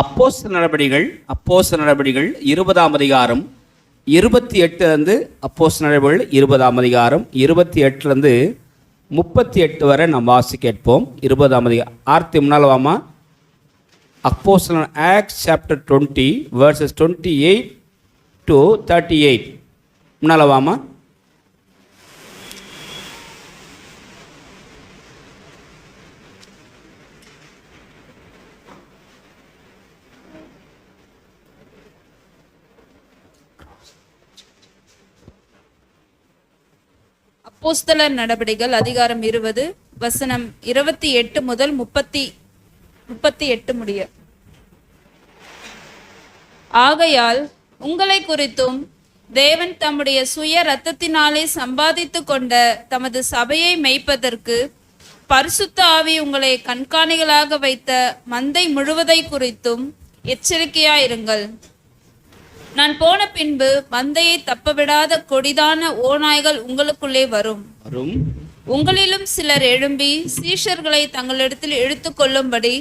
அப்போஸ்தலர் நடபடிகள் 20ஆம் அதிகாரம் 28 அப்போஸ்தலர் நடபடிகள் 20ஆம் அதிகாரம் 28 38 வரை நாம் வாசி கேட்போம். 20ஆம் அதிகாரம் ஆர்த்தி முன்னால் வாமா. அப்போஸ்தலர் ஆக்ட்ஸ் சாப்டர் 20 verses 28 to 38 முன்னால் வாமா. அப்போஸ்தலர் நடபடிகள் அதிகாரம் 20 வசனம் 28 முதல் 38 முடிய. ஆகையால் உங்களை குறித்தும் தேவன் தம்முடைய சுய இரத்தத்தினாலே சம்பாதித்து கொண்ட தமது சபையை மேய்ப்பதற்கு பரிசுத்த ஆவி உங்களை கண்காணிகளாக வைத்த மந்தை முழுவதை குறித்தும் எச்சரிக்கையாயிருங்கள். நான் போன பின்பு மந்தையை தப்பவிடாத கொடிதான ஓநாய்கள் உங்களுக்குள்ளே வரும். உங்களிலும் சிலர் எழும்பி சீஷர்களை தங்களிடத்தில் இழுத்து கொள்ளும்படி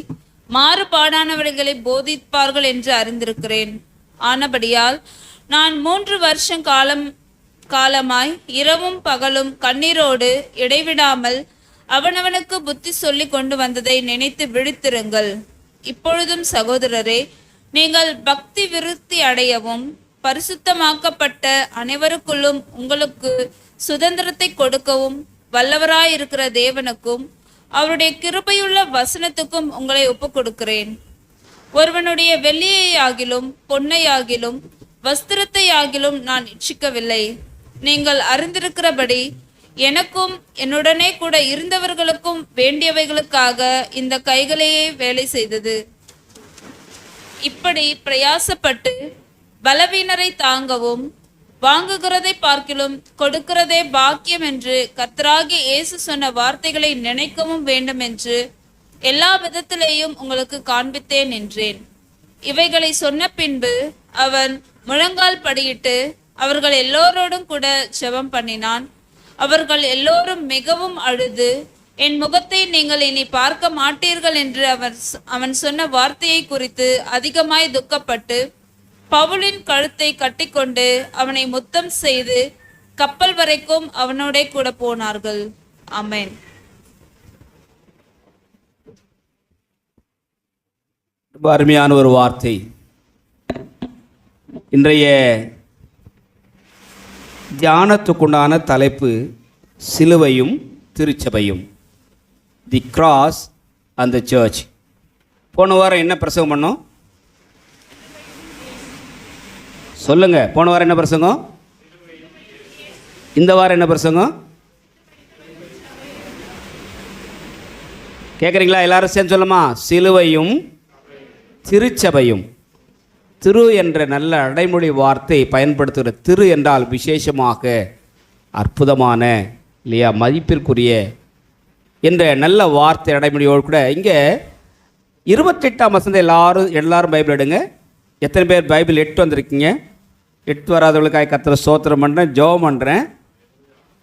மாறுபாடானவர்களை போதிப்பார்கள் என்று அறிந்திருக்கிறேன். ஆனபடியால் நான் 3 வருஷம் காலமாய் இரவும் பகலும் கண்ணீரோடு இடைவிடாமல் அவனவனுக்கு புத்தி சொல்லி கொண்டு வந்ததை நினைத்து விழித்திருங்கள். இப்பொழுதும் சகோதரரே, நீங்கள் பக்தி விருத்தி அடையவும் பரிசுத்தமாக்கப்பட்ட அனைவருக்குள்ளும் உங்களுக்கு சுதந்திரத்தை கொடுக்கவும் வல்லவராயிருக்கிற தேவனுக்கும் அவருடைய கிருபையுள்ள வசனத்துக்கும் உங்களை ஒப்புக் கொடுக்கிறேன். ஒருவனுடைய வெள்ளியையாகிலும் பொன்னையாகிலும் வஸ்திரத்தையாகிலும் நான் இச்சிக்கவில்லை. நீங்கள் அறிந்திருக்கிறபடி எனக்கும் என்னுடனே கூட இருந்தவர்களுக்கும் வேண்டியவைகளுக்காக இந்த கைகளையே வேலை செய்தது. இப்படி பிரயாசப்பட்டு பலவீனரை தாங்கவும் வாங்குகிறதை பார்க்கிலும் கொடுக்கிறதே பாக்கியம் என்று கர்த்தராகிய இயேசு சொன்ன வார்த்தைகளை நினைக்கவும் வேண்டும் என்று எல்லா விதத்திலேயும் உங்களுக்கு காண்பித்தேன் என்றேன். இவைகளை சொன்ன பின்பு அவன் முழங்கால் படியிட்டு அவர்கள் எல்லோரோடும் கூட ஜெபம் பண்ணினான். அவர்கள் எல்லோரும் மிகவும் அழுது, என் முகத்தை நீங்கள் இனி பார்க்க மாட்டீர்கள் என்று அவன் சொன்ன வார்த்தையை குறித்து அதிகமாய் துக்கப்பட்டு பவுலின் கழுத்தை கட்டிக்கொண்டு அவனை முத்தம் செய்து கப்பல் வரைக்கும் அவனோட கூட போனார்கள். ஆமென். அருமையான ஒரு வார்த்தை. இன்றைய தியானத்துக்குண்டான தலைப்பு சிலுவையும் திருச்சபையும், தி கிராஸ் அண்ட் த சர்ச். போன வாரம் என்ன பிரசங்கம் பண்ணோம் சொல்லுங்க? போன வாரம் என்ன பிரசங்கம்? இந்த வாரம் என்ன பிரசங்கம் கேட்குறீங்களா? எல்லாரும் சேர்ந்து சொல்லுமா? சிலுவையும் திருச்சபையும். திரு என்ற நல்ல அடைமொழி வார்த்தை பயன்படுத்துகிற. திரு என்றால் விசேஷமாக, அற்புதமான, இல்லையா, மதிப்பிற்குரிய என்ற நல்ல வார்த்தை அடைமொழியோடு கூட இங்கே 28ஆம் வசனம் எல்லாரும் பைபிள் எடுங்க. எத்தனை பேர் பைபிள் 8 வந்திருக்கீங்க? 8 வராதவர்களுக்காக கர்த்தரை ஸ்தோத்திரம் பண்ணுறேன், ஜெபம் பண்ணுறேன்.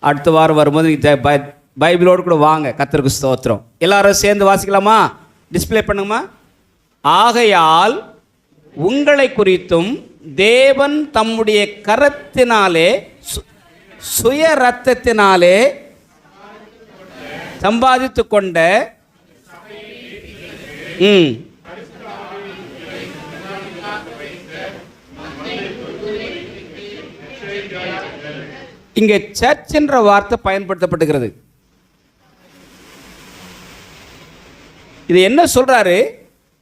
அடுத்த வாரம் வரும்போது பைபிளோடு கூட வாங்க. கர்த்தருக்கு ஸ்தோத்திரம். எல்லாரும் சேர்ந்து வாசிக்கலாமா? டிஸ்பிளே பண்ணுங்கம்மா. ஆகையால் உங்களை குறித்தும் தேவன் தம்முடைய கரத்தினாலே சுய இரத்தத்தினாலே சம்பாதித்து கொண்ட இங்கே சர்ச் என்ற வார்த்தை பயன்படுத்தப்படுகிறது. இது என்ன சொல்றாரு?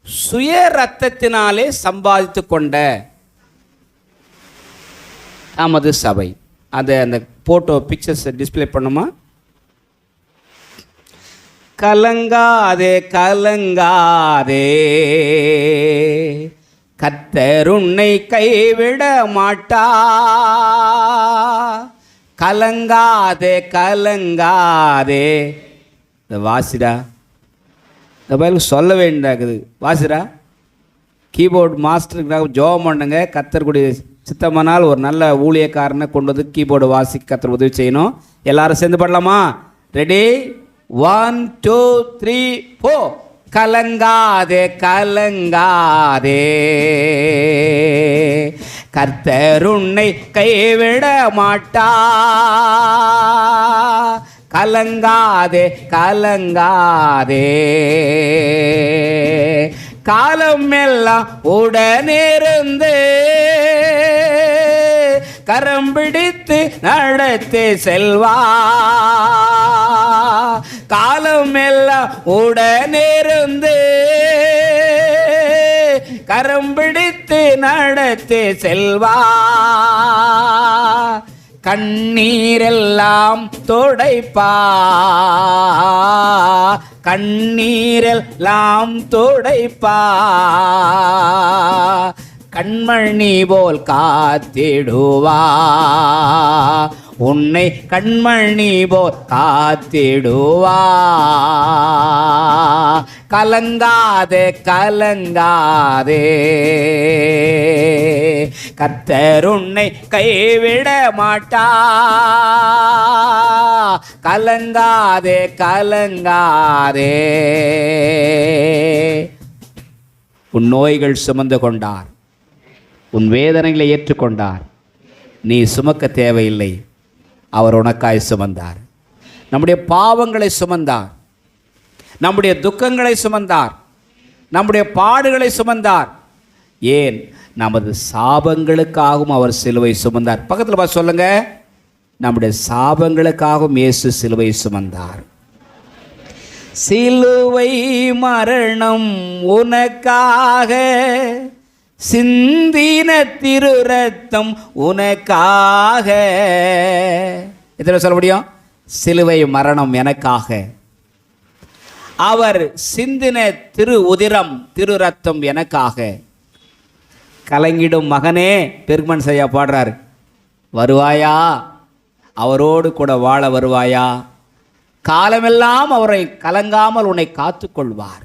சுய இரத்தத்தினாலே சம்பாதித்து கொண்ட நமது சபை. அந்த போட்டோ பிக்சர்ஸ் டிஸ்பிளே பண்ணுமா? கலங்காதே கலங்காதே, கர்த்தர் உன்னை கைவிட மாட்டா. கலங்காதே கலங்காதே. வாசிடா, இந்த பைபிள் சொல்ல வேண்டியதாக்குது. வாசிடா. கீபோர்டு மாஸ்டருக்கு ஜோம் பண்ணுங்க. கர்த்தருடைய சித்தமானால் ஒரு நல்ல ஊழியக்காரனை கொண்டு வந்து கீபோர்டு வாசிக்க கர்த்தர் உதவி செய்யணும். எல்லாரும் சேர்ந்து பண்ணலாமா? ரெடி? 1 2 3 4. கலங்காதே கலங்காதே, கர்த்தர் உன்னை கைவிட மாட்டார். கலங்காதே கலங்காதே, காலம் எல்லாம் உடனிருந்து கரம் பிடித்து நடத்தி செல்வா. காலம் எல்லாம் உடனிருந்து கரம் பிடித்து நடத்தி செல்வா. கண்ணீரெல்லாம் துடைப்பா, கண்ணீரெல்லாம் துடைப்பா. கண்மணி போல் காத்திடுவா, உன்னை கண்மணி போல் காத்திடுவா. கலங்காதே கலங்காதே, கர்த்தர் உன்னை கைவிட மாட்டா. கலங்காதே கலங்காதே. உன் நோய்கள் சுமந்து கொண்டார், உன் வேதனைகளை ஏற்றுக்கொண்டார். நீ சுமக்க தேவையில்லை, அவர் உனக்காய் சுமந்தார். நம்முடைய பாவங்களை சுமந்தார், நம்முடைய துக்கங்களை சுமந்தார், நம்முடைய பாடுகளை சுமந்தார். ஏன்? நமது சாபங்களுக்காகவும் அவர் சிலுவை சுமந்தார். பக்கத்தில் பார்த்து சொல்லுங்க, நம்முடைய சாபங்களுக்காகவும் இயேசு சிலுவை சுமந்தார். சிலுவை மரணம் உனக்காக, சிந்தின திரு ரத்தம் உனக்காக. எத்தனை சொல்ல முடியும்? சிலுவை மரணம் எனக்காக, அவர் சிந்தின திரு உதிரம் திரு ரத்தம் எனக்காக. கலங்கிடும் மகனே, பெருமன் செய்ய பாடுறார், வருவாயா, அவரோடு கூட வாழ வருவாயா? காலமெல்லாம் அவரை கலங்காமல் உன்னை காத்துக்கொள்வார்.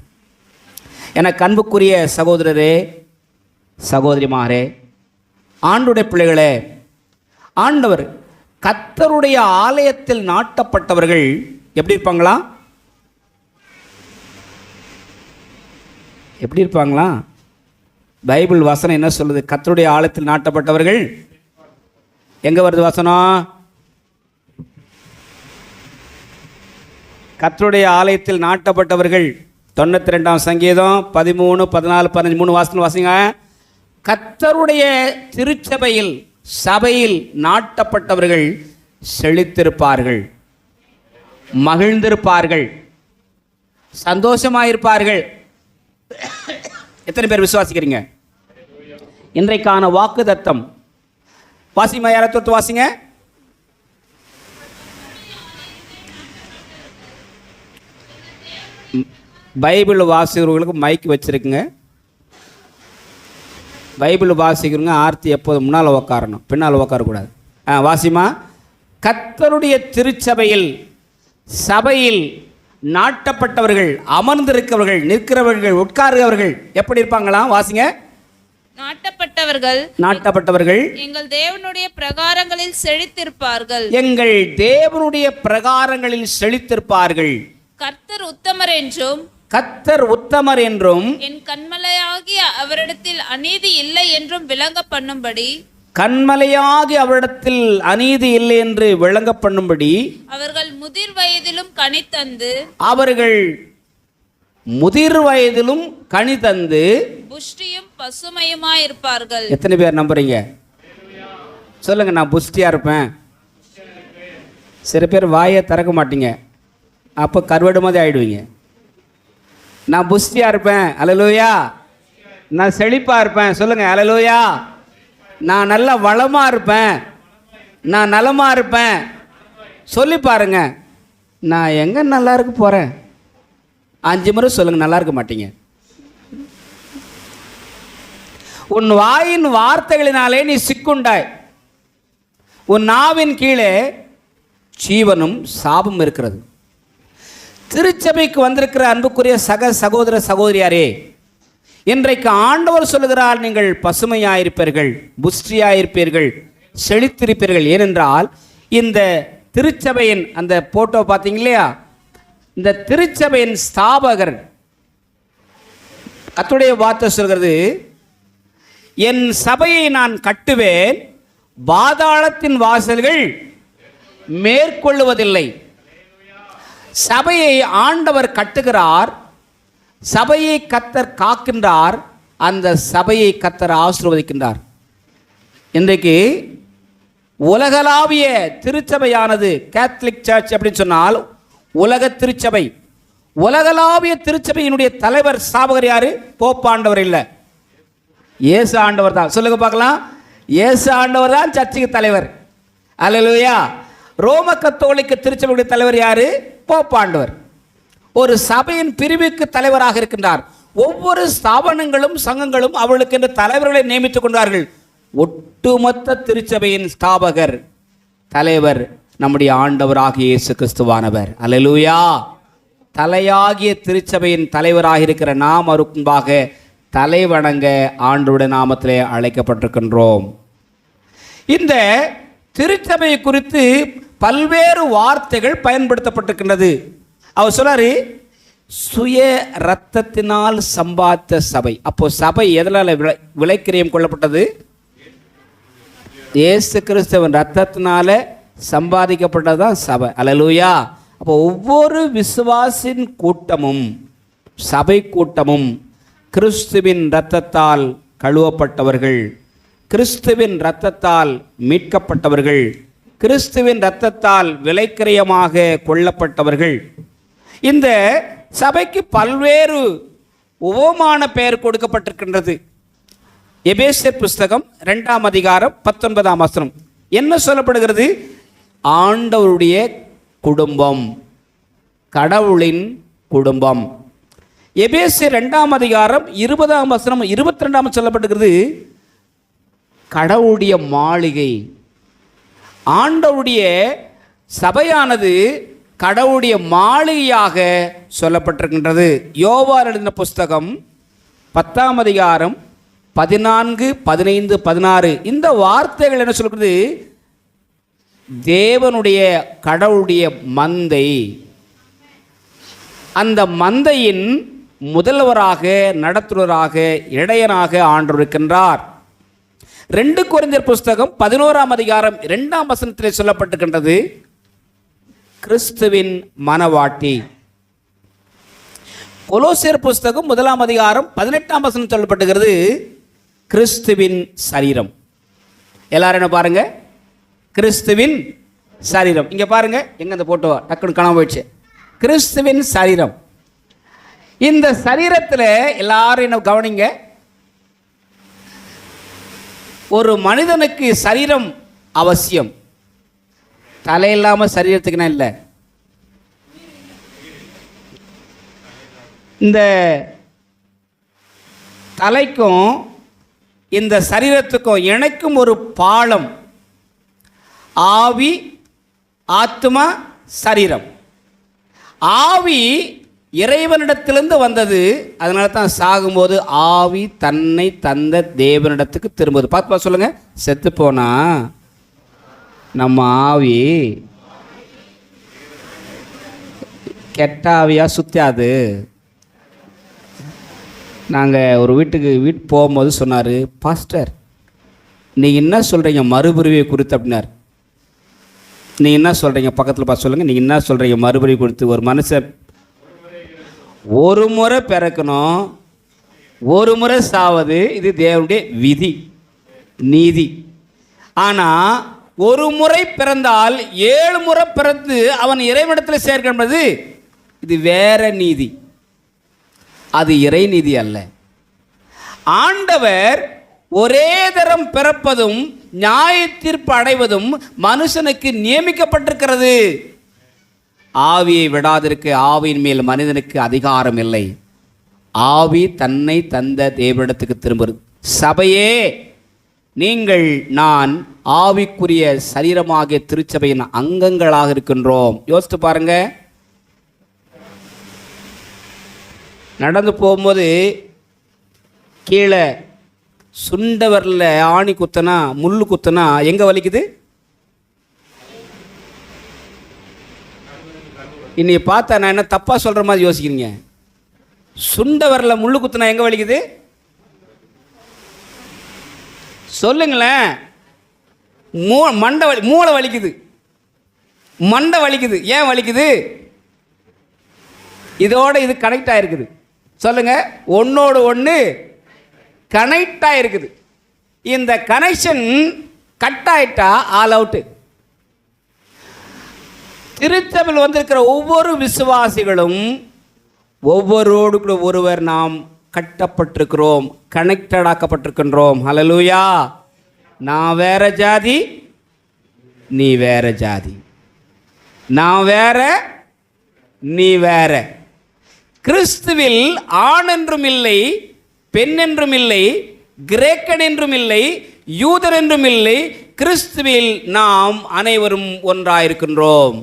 எனக்கு அன்புக்குரிய சகோதரரே சகோதரிமாரே, ஆண்டுடைய பிள்ளைகளே, ஆண்டவர் கர்த்தருடைய ஆலயத்தில் நாட்டப்பட்டவர்கள் எப்படி இருப்பாங்களா? எப்படி இருப்பாங்களா? பைபிள் வசனம் என்ன சொல்லுது? கர்த்தருடைய ஆலயத்தில் நாட்டப்பட்டவர்கள். எங்கே வருது வசனம்? கர்த்தருடைய ஆலயத்தில் நாட்டப்பட்டவர்கள் 92ஆம் சங்கீதம் 13, 14, 15 3 வாசனம் வாசிங்க. கர்த்தருடைய திருச்சபையில் சபையில் நாட்டப்பட்டவர்கள் செழித்திருப்பார்கள், மகிழ்ந்திருப்பார்கள், சந்தோஷமாயிருப்பார்கள். எத்தனை பேர் விசுவாசிக்கிறீங்க? இன்றைக்கான வாக்கு தத்தம் வாசிமா, யாரை தொட்டு வாசிங்க. பைபிள் வாசிக்கிறவங்களுக்கு மைக் வச்சுருக்குங்க. பைபிள் வாசிக்கிறவங்க ஆர்த்தி எப்போது முன்னால் உக்காரணும், பின்னால் உக்காரக்கூடாது. வாசிமா. கர்த்தருடைய திருச்சபையில் சபையில் நாட்டப்பட்டவர்கள், அமர்ந்திருக்கிறவர்கள், நிற்கிறவர்கள், உட்காருகிறவர்கள் எப்படி இருப்பாங்களாம்? வாசிங்க. நாட்டப்பட்டவர்கள் எங்கள் தேவனுடைய பிரகாரங்களில் செழித்திருப்பார்கள். எங்கள் தேவனுடைய பிரகாரங்களில் செழித்திருப்பார்கள். கர்த்தர் உத்தமர் என்றும், கர்த்தர் உத்தமர் என்றும், என் கண்மலையாகிய அவரிடத்தில் அநீதி இல்லை என்றும் விளங்க பண்ணும்படி, கண்மலையாகி அவரிடத்தில் அநீதி இல்லை என்று விளங்க பண்ணும்படி, அவர்கள் முதிர் வயதிலும் கனி தந்து, அவர்கள் முதிர் வயதிலும் கனி தந்து புஷ்டியும் பசுமையுமாயிருப்பார்கள். எத்தனை பேர் நம்புறீங்க? சொல்லுங்க, நான் புஷ்டியா இருப்பேன். சில பேர் வாயை திறக்க மாட்டீங்க, அப்போ கருவாடு மாதிரி ஆயிடுவீங்க. நான் புஷ்டியா இருப்பேன், அல்லேலூயா. நான் செழிப்பா இருப்பேன், சொல்லுங்க அல்லேலூயா. நான் நல்ல வளமா இருப்பேன், நான் நலமா இருப்பேன் சொல்லி பாருங்க. நான் எங்க நல்லா இருக்க போறேன்? 5 முறை சொல்லுங்க, நல்லா இருக்க மாட்டீங்க. உன் வாயின் வார்த்தைகளினாலே நீ சிக்குண்டாய், உன் நாவின் கீழே ஜீவனும் சாபம் இருக்கிறது. திருச்சபைக்கு வந்திருக்கிற அன்புக்குரிய சகோதர சகோதரியாரே, இன்றைக்கு ஆண்டவர் சொல்லுகிறார், நீங்கள் பசுமையாயிருப்பீர்கள், புஷ்டியாயிருப்பீர்கள், செழித்திருப்பீர்கள். ஏனென்றால் இந்த திருச்சபையின் அந்த போட்டோ பார்த்தீங்க இல்லையா? இந்த திருச்சபையின் ஸ்தாபகர் கர்த்தருடைய வார்த்தை சொல்கிறது, என் சபையை நான் கட்டுவேன், பாதாளத்தின் வாசல்கள் மேற்கொள்ளுவதில்லை. சபையை ஆண்டவர் கட்டுகிறார், சபையை கர்த்தர் காக்கின்றார், அந்த சபையை கர்த்தர் ஆசீர்வதிக்கின்றார். இன்றைக்கு உலகளாவிய திருச்சபையானது, கேத்தலிக் சர்ச் அப்படின்னு சொன்னால் உலக திருச்சபை, உலகளாவிய திருச்சபையினுடைய தலைவர் ஸ்தாபகர் யாரு? போப்பாண்டவர் இல்லை, இயேசு ஆண்டவர் தான். சொல்லுங்க பார்க்கலாம், இயேசு ஆண்டவர் தான் சர்ச்சுக்கு தலைவர். அல்லேலூயா. ரோம கத்தோலிக்க திருச்சபையுடைய தலைவர் யாரு? போப்பாண்டவர். ஒரு சபையின் பிரிவுக்கு தலைவராக இருக்கின்றார். ஒவ்வொரு ஸ்தாபனங்களும் சங்கங்களும் அவர்களுக்கு என்று தலைவர்களை நியமித்துக் கொண்டார்கள். ஒட்டுமொத்த திருச்சபையின் ஸ்தாபகர் தலைவர் நம்முடைய ஆண்டவராகிய இயேசு கிறிஸ்துவானவர். அல்லேலூயா. தலையாகிய திருச்சபையின் தலைவராக இருக்கிற நாம் அவருக்கு முன்பாக தலை வணங்க ஆண்டவருடைய நாமத்திலே அழைக்கப்பட்டிருக்கின்றோம். இந்த திருச்சபை குறித்து பல்வேறு வார்த்தைகள் பயன்படுத்தப்பட்டிருக்கின்றது. அவர் சொல்றாரு, சுய இரத்தத்தினால் சம்பாதித்த சபை. அப்போ சபை எதனால விலைக்கிரயம் கொள்ளப்பட்டது? இயேசு கிறிஸ்துவின் இரத்தத்தினால சம்பாதிக்கப்பட்டதுதான் சபை. அல்லேலூயா. அப்போ ஒவ்வொரு விசுவாசின் கூட்டமும் சபை கூட்டமும் கிறிஸ்துவின் இரத்தத்தால் கழுவப்பட்டவர்கள், கிறிஸ்துவின் இரத்தத்தால் மீட்கப்பட்டவர்கள், கிறிஸ்துவின் இரத்தத்தால் விலைக்கிரயமாக கொள்ளப்பட்டவர்கள். இந்த சபைக்கு பல்வேறு உவமான பெயர் கொடுக்கப்பட்டிருக்கின்றது. எபேசியர் புஸ்தகம் 2ஆம் அதிகாரம் 19ஆம் வசனம் என்ன சொல்லப்படுகிறது? ஆண்டவருடைய குடும்பம், கடவுளின் குடும்பம். எபேசியர் 2ஆம் அதிகாரம் 20ஆம் வசனம் 22ஆம் சொல்லப்பட்டிருக்கிறது, கடவுளுடைய மாளிகை. ஆண்டவருடைய சபையானது கடவுளுடைய மாளிகையாக சொல்லப்பட்டிருக்கின்றது. யோவான் எழுதின புஸ்தகம் 10ஆம் அதிகாரம் 14, 15, 16 இந்த வார்த்தைகள் என்ன சொல்கிறது? தேவனுடைய கடவுளுடைய மந்தை, அந்த மந்தையின் முதல்வராக, நடத்துவராக, இடையனாக ஆண்டவர் இருக்கின்றார். 2 கொரிந்தியர் புஸ்தகம் 11ஆம் அதிகாரம் 2ஆம் வசனத்திலே சொல்லப்பட்டிருக்கின்றது, கிறிஸ்துவின் மனவாட்டி. கொலோசியர் புஸ்தகம் 1ஆம் அதிகாரம் 18ஆம் வசனம் சொல்லப்பட்டிருக்கிறது, கிறிஸ்துவின் சரீரம். எல்லாரும் என்ன பாருங்க, கிறிஸ்துவின் சரீரம். இங்க பாருங்க, எங்க அந்த போட்டோ டக்குன்னு காணாம போயிடுச்சு. கிறிஸ்துவின் சரீரம். இந்த சரீரத்தில் எல்லாரும் என்ன கவனிங்க, ஒரு மனிதனுக்கு சரீரம் அவசியம். தலை இல்லாமல் சரீரத்துக்குனா இல்லை. இந்த தலைக்கும் இந்த சரீரத்துக்கும் இணைக்கும் ஒரு பாலம் ஆவி, ஆத்மா, சரீரம். ஆவி இறைவனிடத்திலிருந்து வந்தது, அதனால தான் சாகும்போது ஆவி தன்னை தந்த தேவனிடத்துக்கு திரும்புது. பார்த்து சொல்லுங்க, செத்து போனா நம்ம ஆவி கெட்ட ஆவியா சுத்தாது. நாங்கள் ஒரு வீட்டு போகும்போது சொன்னார், பாஸ்டர் நீங்கள் என்ன சொல்கிறீங்க மறுபிரிவை குறித்து அப்படின்னார். நீங்கள் என்ன சொல்கிறீங்க, பக்கத்தில் பார்த்து சொல்லுங்கள், நீங்கள் என்ன சொல்கிறீங்க மறுபிரிவு குறித்து? ஒரு மனுஷன் ஒரு முறை பிறக்கணும், ஒரு முறை சாவது, இது தேவனுடைய விதி, நீதி. ஆனால் ஒரு முறை பிறந்தால் 7 முறை பிறந்து அவன் இறைவனிடத்தில் சேர்க்கின்றது, இது வேற நீதி, அது இறை நீதி அல்ல. ஆண்டவர் ஒரே தரம் பிறப்பதும் நியாய தீர்ப்பு அடைவதும் மனுஷனுக்கு நியமிக்கப்பட்டிருக்கிறது. ஆவியை விடாதிருக்க ஆவியின் மேல் மனிதனுக்கு அதிகாரம் இல்லை. ஆவி தன்னை தந்த தேவனிடத்துக்கு திரும்புகிறது. சபையே, நீங்கள் நான் ஆவிக்குரிய சரீரமாகிய திருச்சபையின் அங்கங்களாக இருக்கின்றோம். யோசித்து பாருங்க, நடந்து போகும்போது கீழே சுண்டவரில் ஆணி குத்தனா, முள்ளு குத்தனா எங்கே வலிக்குது? இன்னைக்கு பார்த்தா நான் என்ன தப்பாக சொல்கிற மாதிரி யோசிக்கிறீங்க? சுண்டவரில் முள்ளு குத்துனா எங்கே வலிக்குது? சொல்லுங்களேன். மூளை வலிக்குது, மண்டை வலிக்குது. ஏன் வலிக்குது? இதோட இது கனெக்ட் ஆகிருக்குது. சொல்லுங்க, ஒன்னோடு ஒன்று கனெக்ட் ஆகிருக்குது. இந்த கனெக்ஷன் கட் ஆயிட்டா ஆல் அவுட்டு. திருச்சபையில் வந்திருக்கிற ஒவ்வொரு விசுவாசிகளும் ஒவ்வொருவரோடு கூட ஒருவர் நாம் கட்டப்பட்டிருக்கிறோம், கனெக்டட் ஆக்கப்பட்டிருக்கின்றோம். ஹல்லேலூயா. நான் வேற ஜாதி, நீ வேற ஜாதி. நான் வேற, நீ வேற. கிறிஸ்துவில் ஆண் என்றும் இல்லை, பெண் என்றும் இல்லை, கிரேக்கன் என்றும் இல்லை, யூதர் என்றும் இல்லை. கிறிஸ்துவில் நாம் அனைவரும் ஒன்றாயிருக்கின்றோம்.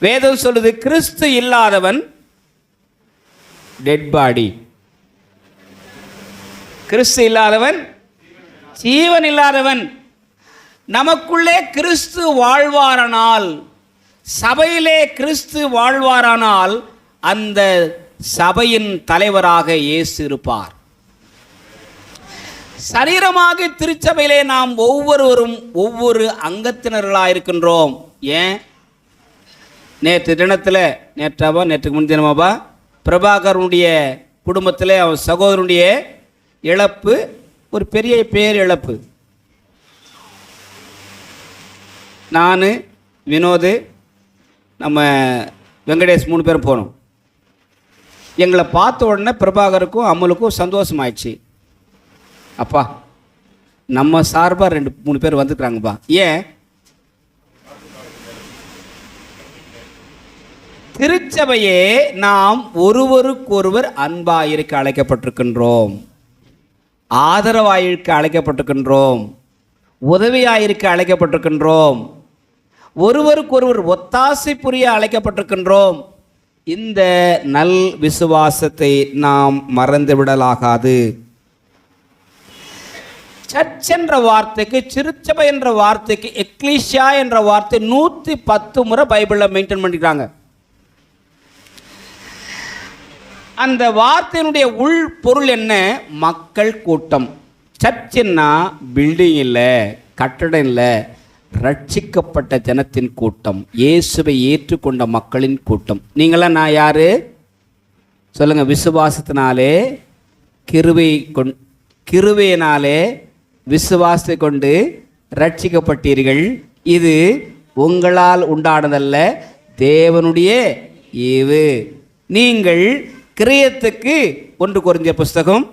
வேதம் சொல்லுது, கிறிஸ்து இல்லாதவன் டெட் பாடி. கிறிஸ்து இல்லாதவன் ஜீவன் இல்லாதவன். நமக்குள்ளே கிறிஸ்து வாழ்வாரானால், சபையிலே கிறிஸ்து வாழ்வாரானால் அந்த சபையின் தலைவராக இயேசு இருப்பார். சரீரமாக திருச்சபையிலே நாம் ஒவ்வொருவரும் ஒவ்வொரு அங்கத்தினர்களாக இருக்கின்றோம். ஏன்? நேற்று தினத்தில், நேற்றுக்கு முன்தினமாப்பா, பிரபாகரனுடைய குடும்பத்தில் அவன் சகோதரனுடைய இழப்பு ஒரு பெரிய பேரிழப்பு. நான், வினோது, நம்ம வெங்கடேஷ் 3 பேரும் போனோம். எங்களை பார்த்த உடனே பிரபாகருக்கும் அம்மலுக்கும் சந்தோஷமாயிடுச்சு. அப்பா, நம்ம சார்பாக 2-3 பேர் வந்துக்கிறாங்கப்பா. ஏன்? திருச்சபையே நாம் ஒருவருக்கொருவர் அன்பாயிருக்க அழைக்கப்பட்டிருக்கின்றோம், ஆதரவாயிருக்க அழைக்கப்பட்டிருக்கின்றோம், உதவியாயிருக்க அழைக்கப்பட்டிருக்கின்றோம், ஒருவருக்கொருவர் ஒத்தாசை புரிய அழைக்கப்பட்டிருக்கின்றோம். இந்த நல் விசுவாசத்தை நாம் மறந்துவிடலாகாது. சர்ச் என்ற வார்த்தைக்கு, திருச்சபை என்ற வார்த்தைக்கு, எக்லீசியா என்ற வார்த்தை 110 முறை பைபிளில் மெயின்டைன் பண்ணிக்கிறாங்க. அந்த வார்த்தையினுடைய உள் பொருள் என்ன? மக்கள் கூட்டம். சர்ச்சுன்னா பில்டிங் இல்லை, கட்டடம் இல்லை, ரட்சிக்கப்பட்ட ஜனத்தின் கூட்டம், இயேசுவை ஏற்றுக்கொண்ட மக்களின் கூட்டம். நீங்களாம் நான் யாரு சொல்லுங்க? விசுவாசத்தினாலே, கிருபையினாலே விசுவாசத்தை கொண்டு ரட்சிக்கப்பட்டீர்கள். இது உங்களால் உண்டானதல்ல, தேவனுடைய ஈவு. நீங்கள் கிரியத்துக்கு 1 கொரிந்தியர் புஸ்தகம்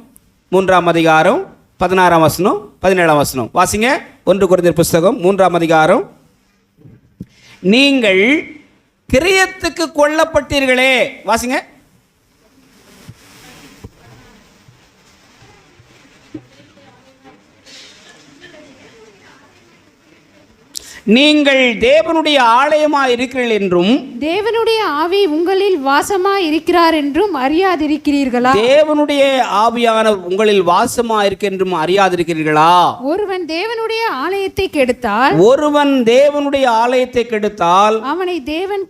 3ஆம் அதிகாரம் 16ஆம் வசனம் 17ஆம் வசனம் வாசிங்க. 1 கொரிந்தியர் புஸ்தகம் 3ஆம் அதிகாரம். நீங்கள் கிரியத்துக்கு கொல்லப்பட்டீர்களே, வாசிங்க. நீங்கள் தேவனுடைய ஆலயமாய் இருக்கிறீர்கள் என்றும், தேவனுடைய ஆவி உங்களில் வாசமாய் இருக்கிறார் என்றும் அறியாதிருக்கிறீர்களா? தேவனுடைய ஆவியான உங்களில் வாசமாய் இருக்க என்றும் அறியாதிருக்கிறீர்களா? ஒருவன் தேவனுடைய ஆலயத்தை கெடுத்தால், அவனை தேவன்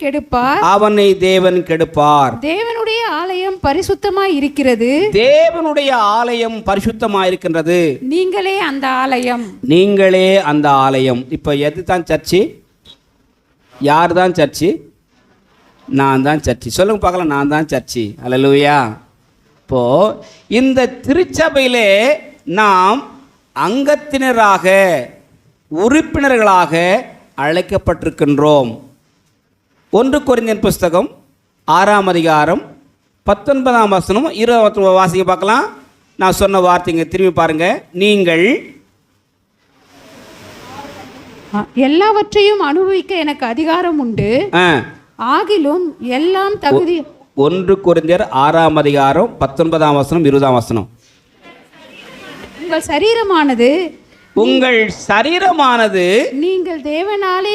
கெடுப்பார். தேவனுடைய ஆலயம் பரிசுத்தமாய் இருக்கிறது. நீங்களே அந்த ஆலயம். இப்ப எதுதான் சர்ச்சு? யார் தான் சர்ச்சு? நான் தான் சர்ச்சு. சொல்லுங்க பார்க்கலாம், நான் தான் சர்ச்சு. அல்லேலூயா. இப்போ இந்த திருச்சபையிலே நாம் அங்கத்தினராக, உறுப்பினர்களாக அழைக்கப்பட்டிருக்கின்றோம். 1 கொரிந்தியர் புஸ்தகம் 6ஆம் அதிகாரம் 19ஆம் வசனம் 20 வாசிக்க பார்க்கலாம். நான் சொன்ன வார்த்தைங்க திரும்பி பாருங்க. நீங்கள் எல்லாவற்றையும் அனுபவிக்க எனக்கு அதிகாரம் உண்டு, ஆகிலும் எல்லாம் தகுதி. 1 கொரிந்தியர் 6ஆம் அதிகாரம் 19ஆம் வசனம் 20ஆம் வசனம். உங்கள் சரீரமானது நீங்கள் தேவனாலே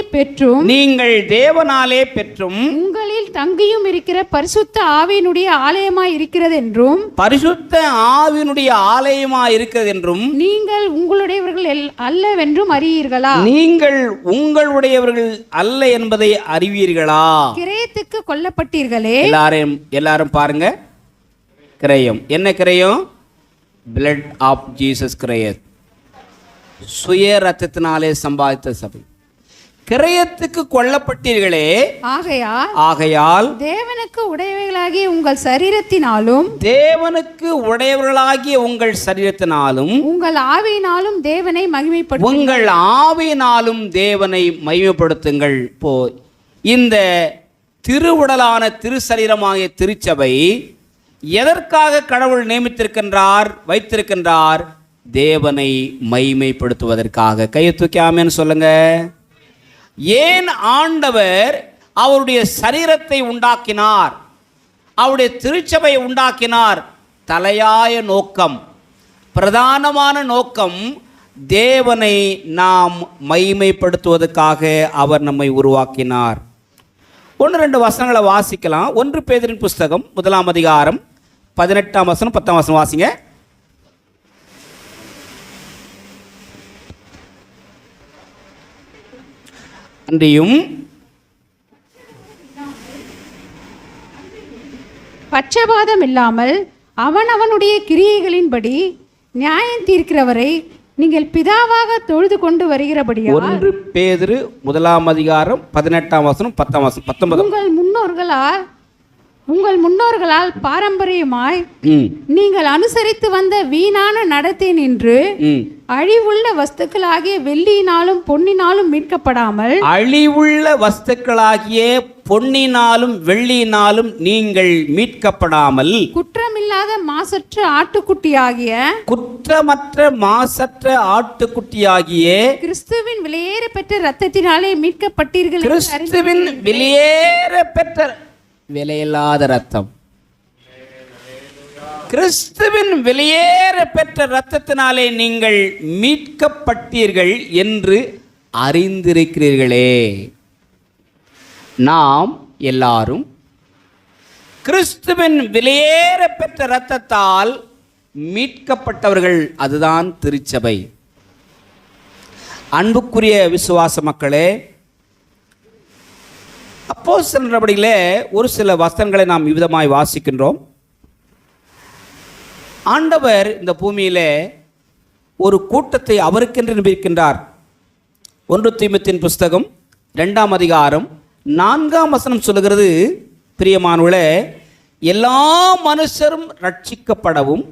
பெற்றும் உங்களில் தங்கியும் இருக்கிற பரிசுத்த ஆவியினுடைய ஆலயமாய் இருக்கிறது என்றும், நீங்கள் உங்களுடையவர்கள் அல்லவென்றும் அறிவீர்களா? என்பதை அறிவீர்களா? கிரயத்துக்கு கொல்லப்பட்டீர்களே. எல்லாரும் பாருங்க. கிரயம். என்ன கிரயம்? பிளட் ஆஃப் ஜீசஸ் கிரயம். சுய ரத்தத்தினாலே சம்பாதித்த சபை. கிரயத்துக்கு கொல்லப்பட்டீர்களே, ஆகையால் தேவனுக்கு உடையவர்களாகிய உங்கள் சரீரத்தினாலும் உங்கள் ஆவியினாலும் தேவனை மகிமைப்படுத்துங்கள். உங்கள் ஆவியினாலும் தேவனை மகிமைப்படுத்துங்கள். இப்போ இந்த திருவுடலான திருசரீரமாகிய திருச்சபை எதற்காக கடவுள் நியமித்திருக்கின்றார், வைத்திருக்கின்றார்? தேவனை மகிமைப்படுத்துவதற்காக. கையை தூக்கி ஆமென் சொல்லுங்க. ஏன் ஆண்டவர் அவருடைய சரீரத்தை உண்டாக்கினார், அவருடைய திருச்சபையை உண்டாக்கினார்? தலையாய நோக்கம், பிரதானமான நோக்கம் தேவனை நாம் மகிமைப்படுத்துவதற்காக அவர் நம்மை உருவாக்கினார். 1-2 வசனங்களை வாசிக்கலாம். 1 பேதுருவின் புஸ்தகம் 1ஆம் அதிகாரம் 18ஆம் வசனம் 10ஆம் வசனம் வாசிங்க. அன்றியும் பட்சபாதம் இல்லாமல் அவனுடைய கிரியைகளின்படி நியாயம் தீர்க்கிறவரை நீங்கள் பிதாவாக தொழுது கொண்டு வருகிறபடியால். 1 பேதுரு 1ஆம் அதிகாரம் 18ஆம் வசனம் 10ஆம் வசனம் 19. உங்கள் முன்னோர்களால் பாரம்பரியமாய் நீங்கள் அனுசரித்து வந்த வீணான நடத்தை நின்று அழிவுள்ள வஸ்துக்களாகிய வெள்ளியினாலும் பொன்னினாலும் மீட்கப்படாமல், அழிவுள்ள வஸ்துக்களாகிய பொன்னினாலும் வெள்ளியினாலும் நீங்கள் மீட்கப்படாமல், குற்றமில்லாத மாசற்ற ஆட்டுக்குட்டியாகிய கிறிஸ்துவின் விலையேற பெற்ற இரத்தத்தினாலே மீட்கப்பட்டீர்கள். கிறிஸ்துவின் விலையேற பெற்ற, விலையில்லாத ரத்தம், கிறிஸ்துவின் வெளியேற பெற்ற இரத்தத்தினாலே நீங்கள் மீட்கப்பட்டீர்கள் என்று அறிந்திருக்கிறீர்களே. நாம் எல்லாரும் கிறிஸ்துவின் வெளியேற பெற்ற இரத்தத்தால் மீட்கப்பட்டவர்கள். அதுதான் திருச்சபை. அன்புக்குரிய விசுவாச மக்களே, அப்போஸ்தலர் நடவடிக்கையிலே ஒரு சில வசனங்களை நாம் விதமாய் வாசிக்கின்றோம். ஆண்டவர் இந்த பூமியிலே ஒரு கூட்டத்தை அவருக்கென்று நியமிக்கின்றார். 1 தீமோத்தேயுவின் புஸ்தகம் 2ஆம் அதிகாரம் 4ஆம் வசனம் சொல்லுகிறது, பிரியமானவர்களே, எல்லா மனுஷரும் ரட்சிக்கப்படவும்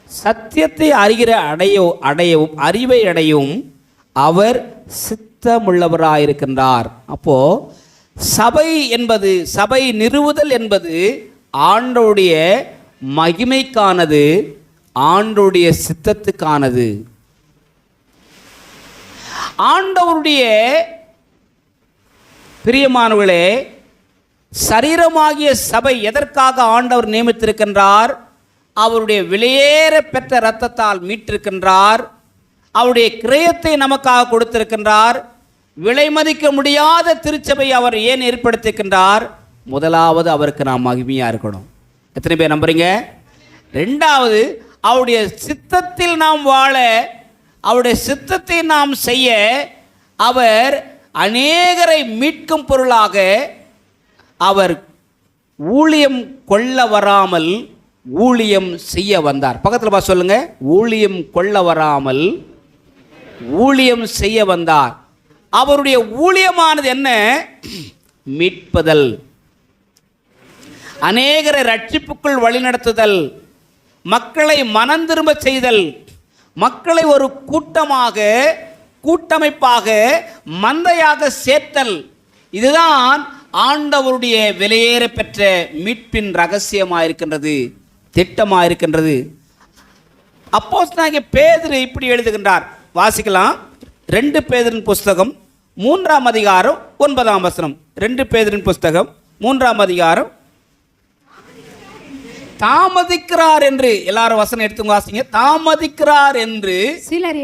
சத்தியத்தை அறிவை அடையவும் அவர் சித்தமுள்ளவராயிருக்கின்றார். அப்போ சபை என்பது, சபை நிறுவுதல் என்பது ஆண்டவருடைய மகிமைக்கானது, ஆண்டவருடைய சித்தத்துக்கானது. ஆண்டவருடைய பிரியமானவர்களே, சரீரமாகிய சபை எதற்காக ஆண்டவர் நியமித்திருக்கின்றார்? அவருடைய விலையேற பெற்ற இரத்தத்தால் மீட்டிருக்கின்றார். அவருடைய கிரயத்தை நமக்காக கொடுத்திருக்கின்றார். விலை மதிக்க முடியாத திருச்சபை அவர் ஏன் ஏற்படுத்தியிருக்கின்றார்? முதலாவது, அவருக்கு நாம் மகிமையாக இருக்கணும். எத்தனை பேர் நம்புறீங்க? 2வது, அவருடைய சித்தத்தில் நாம் வாழ, அவருடைய சித்தத்தை நாம் செய்ய அவர் அநேகரை மீட்கும் பொருளாக அவர் ஊழியம் கொள்ள வராமல் ஊழியம் செய்ய வந்தார். பக்கத்தில் பார்த்து சொல்லுங்க, ஊழியம் கொள்ள வராமல் ஊழியம் செய்ய வந்தார். அவருடைய ஊழியமானது என்ன? மீட்பதல், அநேகரை ரட்சிப்புக்குள் வழிநடத்துதல், மக்களை மனம் திரும்ப செய்தல், மக்களை ஒரு கூட்டமாக, கூட்டமைப்பாக, மந்தையாக சேர்த்தல். இதுதான் ஆண்டவருடைய விலையேற பெற்ற மீட்பின் ரகசியமாயிருக்கின்றது, திட்டமாயிருக்கின்றது. அப்போஸ்தலனாகிய பேதுரு இப்படி எழுதுகின்றார். வாசிக்கலாம். 2 பேதுருவின் புஸ்தகம் 3ஆம் அதிகாரம் 9ஆம் வசனம். 2 பேதுருவின் புஸ்தகம் 3ஆம் அதிகாரம். தாமதிக்கிறார் என்று, எல்லாரும் வசனம் எடுத்து வாசிங்க. தாமதிக்கிறார் என்று சிலர்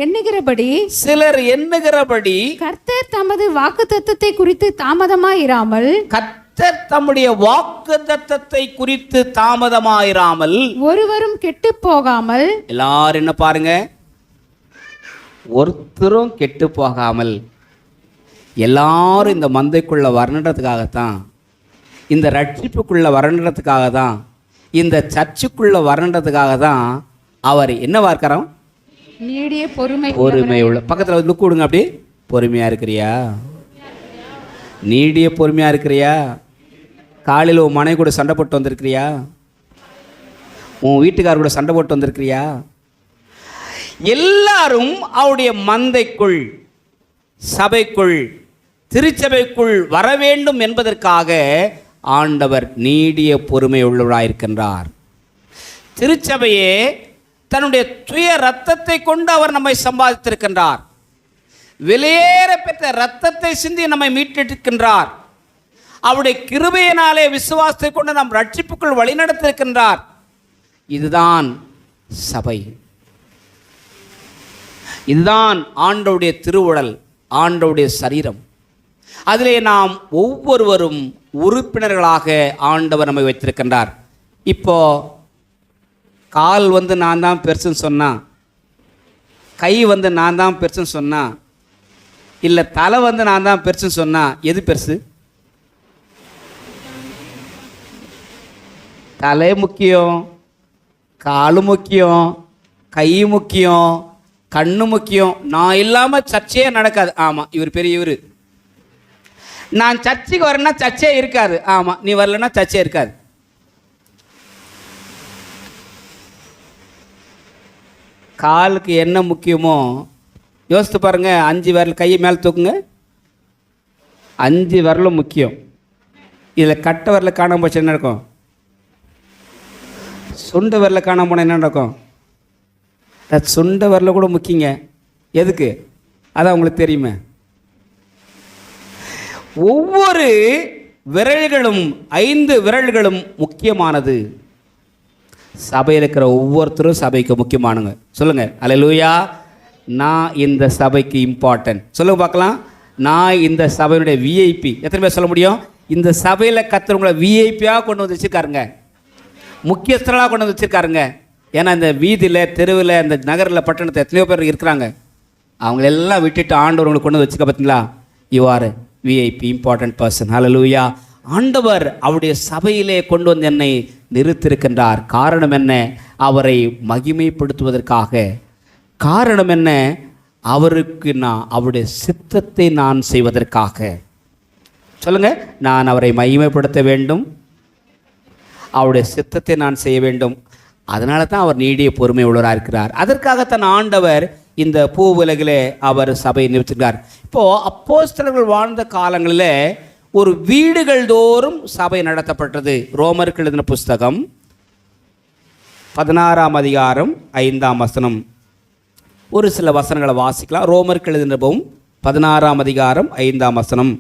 எண்ணுகிறபடி கர்த்தர் தமது வாக்குத்தத்தத்தை குறித்து தாமதமாயிராமல், கர்த்தர் தம்முடைய வாக்குத்தத்தத்தை குறித்து தாமதமாயிராமல், ஒருவரும் கெட்டு போகாமல், எல்லாரும் என்ன பாருங்க, ஒருத்தரும் கெட்டு போகாமல், எல்லாரும் இந்த மந்தைக்குள்ள வரணுன்றதுக்காகத்தான், இந்த ரட்சிப்புக்குள்ள வரணுன்றதுக்காக தான், இந்த சர்ச்சுக்குள்ளே வரன்றதுக்காக தான் அவர் என்னவா இருக்காராம்? நீடிய பொறுமை பொறுமை உள்ள. பக்கத்தில் லுக்கு விடுங்க, அப்படி பொறுமையாக இருக்கிறியா? நீடிய பொறுமையாக இருக்கிறியா? காலையில் உன் மனைவி கூட சண்டை போட்டு வந்திருக்கிறியா? உன் வீட்டுக்காரர் கூட சண்டை போட்டு வந்திருக்கிறியா? எல்லாரும் அவருடைய மந்தைக்குள், சபைக்குள், திருச்சபைக்குள் வர வேண்டும் என்பதற்காக ஆண்டவர் நீடிய பொறுமை உள்ளவராயிருக்கின்றார். திருச்சபையே தன்னுடைய துய இரத்தத்தை கொண்டு அவர் நம்மை சம்பாதித்திருக்கின்றார். வெளியேற பெற்ற இரத்தத்தை சிந்தி நம்மை மீட்டெடுக்கின்றார். அவருடைய கிருபையினாலே விசுவாசத்தை கொண்டு நாம் ரட்சிப்புக்குள் வழிநடத்திருக்கின்றார். இதுதான் சபை. இதுதான் ஆண்டவருடைய திருவுடல், ஆண்டவருடைய சரீரம். அதிலே நாம் ஒவ்வொருவரும் உறுப்பினர்களாக ஆண்டவர் நம்மை வைத்திருக்கின்றார். இப்போ கால் நான் தான் பெருசுன்னு சொன்னா, கை நான் தான் பெருசுன்னு சொன்னா, இல்லை தலை நான் தான் பெருசுன்னு சொன்னா, எது பெருசு? தலை முக்கியம், காலு முக்கியம், கை முக்கியம், கண்ணு முக்கியம். நான் இல்லாமல் சர்ச்சையே நடக்காது. ஆமாம், இவர் பெரியவர். நான் சர்ச்சைக்கு வரேன்னா சர்ச்சே இருக்காது. ஆமாம், நீ வரலன்னா சர்ச்சே இருக்காது. காலுக்கு என்ன முக்கியமோ யோசித்து பாருங்க. 5 விரல் கையை மேலே தூக்குங்க. 5 விரலும் முக்கியம். இதில் கட்டை விரல காணாம போச்சு என்ன நடக்கும்? சுண்டு விரல காணாம போனால் என்ன நடக்கும்? சுண்ட விரல கூட முக்கியங்க. எதுக்கு? அதான் உங்களுக்கு தெரியுமே. ஒவ்வொரு விரல்களும் 5 விரல்களும் முக்கியமானது. சபையில் இருக்கிற ஒவ்வொருத்தரும் சபைக்கு முக்கியமானுங்க. சொல்லுங்க அல்லேலூயா. நான் இந்த சபைக்கு இம்பார்ட்டன்ட். சொல்லுங்க பார்க்கலாம். நான் இந்த சபையினுடைய விஐபி. எத்தனை பேர் சொல்ல முடியும்? இந்த சபையில் கத்துறவங்களை விஐபியாக கொண்டு வந்து வச்சுருக்காருங்க, முக்கியஸ்தர்களாக கொண்டு வந்து வச்சுருக்காருங்க. ஏன்னா இந்த வீதியில், தெருவில், இந்த நகரில், பட்டணத்தில் எத்தனையோ பேர் இருக்கிறாங்க. அவங்களெல்லாம் விட்டுட்டு ஆண்டவர்களை கொண்டு வந்து வச்சுக்க. பார்த்தீங்களா? You are VIP, important person. Hallelujah. ஆண்டவர் அவருடைய சபையிலே கொண்டு வந்து என்னை நிறுத்திருக்கின்றார். காரணம் என்ன? அவரை மகிமைப்படுத்துவதற்காக. காரணம் என்ன? அவருக்கு அவருடைய சித்தத்தை நான் செய்வதற்காக. சொல்லுங்க, நான் அவரை மகிமைப்படுத்த வேண்டும், அவருடைய சித்தத்தை நான் செய்ய வேண்டும். அதனால தான் அவர் நீடிய பொறுமை உள்ளவராக இருக்கிறார். அதற்காகத்தான் ஆண்டவர் இந்த பூ உலகிலே அவர் சபையை நிறுத்தினார். இப்போது அப்போஸ்தலர்கள் வாழ்ந்த காலங்களில் ஒரு வீடுகள் தோறும் சபை நடத்தப்பட்டது. ரோமருக்கு எழுதின புஸ்தகம் 16ஆம் அதிகாரம் 5ஆம் வசனம். ஒரு சில வசனங்களை வாசிக்கலாம். ரோமருக்கு எழுதின 16ஆம் அதிகாரம் 5ஆம் வசனம்.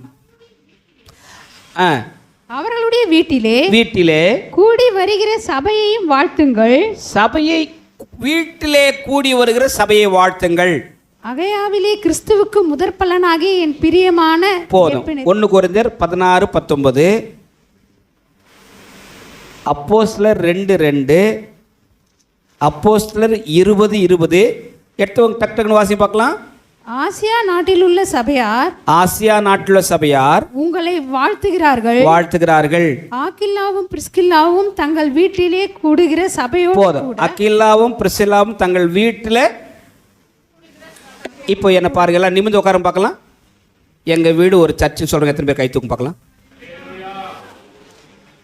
அவர்களுடைய வீட்டிலே கூடி வருகிற சபையையும் வாழ்த்துங்கள். சபையை வீட்டிலே கூடி வருகிற சபையை வாழ்த்துங்கள். அகையாவிலே கிறிஸ்துவுக்கு முதற் பலனாகிய என் பிரியமான. போதும். 1 கொரிந்தியர் 16:19, அப்போஸ்தலர் 2:2, அப்போஸ்தலர் 20:20. எடுத்தவங்க டக்குன்னு வாசி பார்க்கலாம். ஆசியா நாட்டில் உள்ள சபையார் உங்களை வாழ்த்துகிறார்கள். ஆக்கில்லாவும் பிரிஸ்கில்லாவும் தங்கள் வீட்டிலே கூடுகிற சபையோடு. போதும். அக்கில்லாவும் பிரிஸ்கில்லாவும் தங்கள் வீட்டில். இப்போ என்ன பாருங்க, எல்லாம் நிமிர்ந்து உட்காரம் பார்க்கலாம். எங்கள் வீடு ஒரு சர்ச்சு சொல்கிறேன். எத்தனை பேர் கை தூக்கும் பார்க்கலாம்.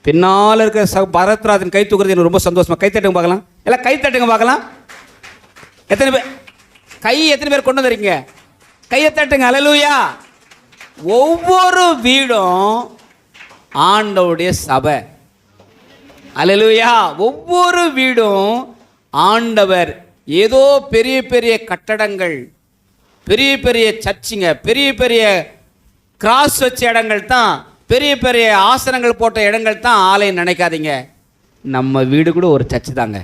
பின்னால் இருக்கிற பரத்ராஜன் கை தூக்குறது எனக்கு ரொம்ப சந்தோஷமா. கை தட்டுங்க பார்க்கலாம். எல்லாம் கை தட்டுங்க பார்க்கலாம். எத்தனை பேர் எத்தனை பேர் கொண்டு வந்துருக்கீங்க? கையை தட்டுங்க. அல்லேலூயா. ஒவ்வொரு வீடும் ஆண்டவருடைய சபை. அல்லேலூயா. ஒவ்வொரு வீடும் ஆண்டவர். ஏதோ பெரிய பெரிய கட்டடங்கள், பெரிய பெரிய சர்ச்சுங்க, பெரிய பெரிய கிராஸ் வச்ச இடங்கள் தான், பெரிய பெரிய ஆசனங்கள் போட்ட இடங்கள் தான் ஆலயம் நினைக்காதீங்க. நம்ம வீடு கூட ஒரு சர்ச்சு தாங்க.